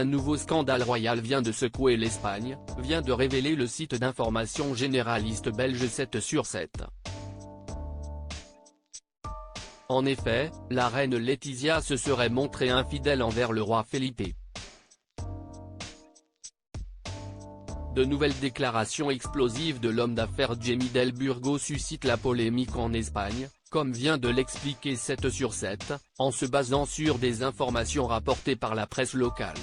Un nouveau scandale royal vient de secouer l'Espagne, vient de révéler le site d'information généraliste belge 7 sur 7. En effet, la reine Laetitia se serait montrée infidèle envers le roi Felipe. De nouvelles déclarations explosives de l'homme d'affaires Jamie Del Burgo suscitent la polémique en Espagne, comme vient de l'expliquer 7 sur 7, en se basant sur des informations rapportées par la presse locale.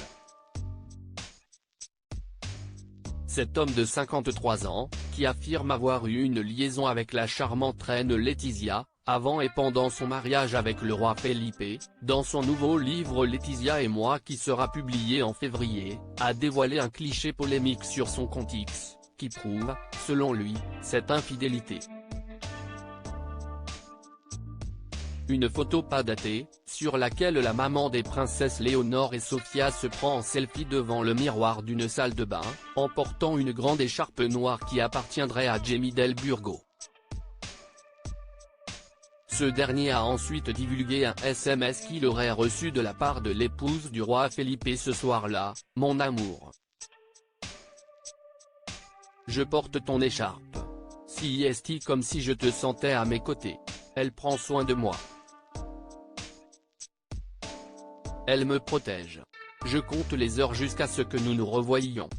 Cet homme de 53 ans, qui affirme avoir eu une liaison avec la charmante reine Laetitia, avant et pendant son mariage avec le roi Felipe, dans son nouveau livre Laetitia et moi qui sera publié en février, a dévoilé un cliché polémique sur son compte X, qui prouve, selon lui, cette infidélité. Une photo pas datée, sur laquelle la maman des princesses Léonore et Sophia se prend en selfie devant le miroir d'une salle de bain, en portant une grande écharpe noire qui appartiendrait à Jamie Del Burgo. Ce dernier a ensuite divulgué un SMS qu'il aurait reçu de la part de l'épouse du roi Felipe ce soir-là: « Mon amour. Je porte ton écharpe. Si est comme si je te sentais à mes côtés. Elle prend soin de moi. Elle me protège. Je compte les heures jusqu'à ce que nous nous revoyions.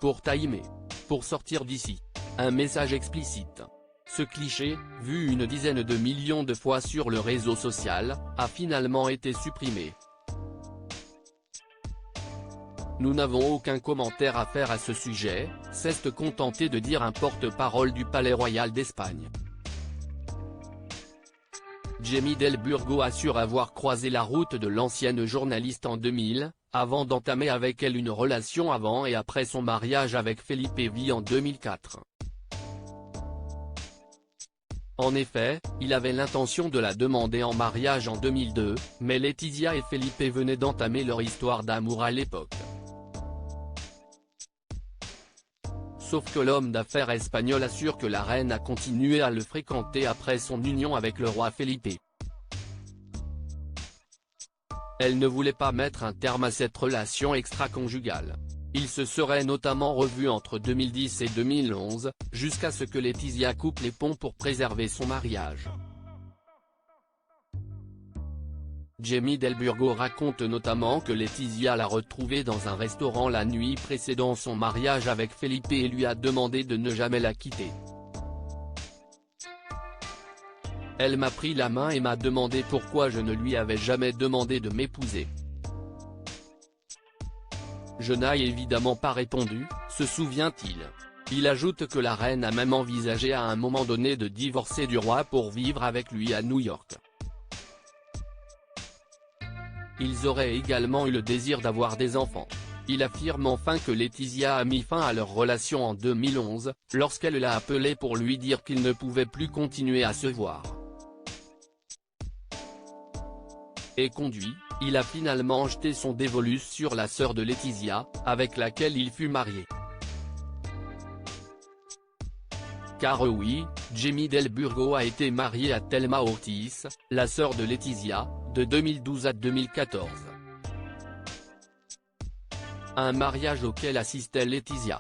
Pour t'aimer. Pour sortir d'ici. » Un message explicite. Ce cliché, vu une dizaine de millions de fois sur le réseau social, a finalement été supprimé. Nous n'avons aucun commentaire à faire à ce sujet, s'est contenté de dire un porte-parole du Palais Royal d'Espagne. Jamie Del Burgo assure avoir croisé la route de l'ancienne journaliste en 2000, avant d'entamer avec elle une relation avant et après son mariage avec Felipe V en 2004. En effet, il avait l'intention de la demander en mariage en 2002, mais Laetitia et Felipe venaient d'entamer leur histoire d'amour à l'époque. Sauf que l'homme d'affaires espagnol assure que la reine a continué à le fréquenter après son union avec le roi Felipe. Elle ne voulait pas mettre un terme à cette relation extra-conjugale. Ils se seraient notamment revus entre 2010 et 2011, jusqu'à ce que Laetitia coupe les ponts pour préserver son mariage. Jamie Del Burgo raconte notamment que Laetitia l'a retrouvé dans un restaurant la nuit précédant son mariage avec Felipe et lui a demandé de ne jamais la quitter. Elle m'a pris la main et m'a demandé pourquoi je ne lui avais jamais demandé de m'épouser. Je n'ai évidemment pas répondu, se souvient-il. Il ajoute que la reine a même envisagé à un moment donné de divorcer du roi pour vivre avec lui à New York. Ils auraient également eu le désir d'avoir des enfants. Il affirme enfin que Laetitia a mis fin à leur relation en 2011, lorsqu'elle l'a appelé pour lui dire qu'ils ne pouvaient plus continuer à se voir. Et conduit, il a finalement jeté son dévolu sur la sœur de Laetitia, avec laquelle il fut marié. Car oui, Jamie Del Burgo a été marié à Thelma Ortiz, la sœur de Laetitia, de 2012 à 2014. Un mariage auquel assistait Laetitia.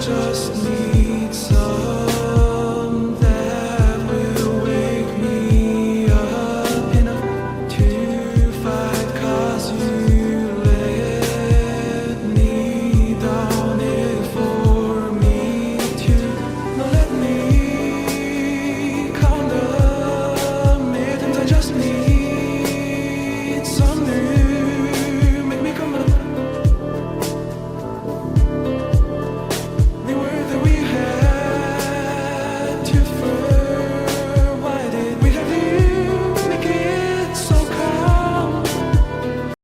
Just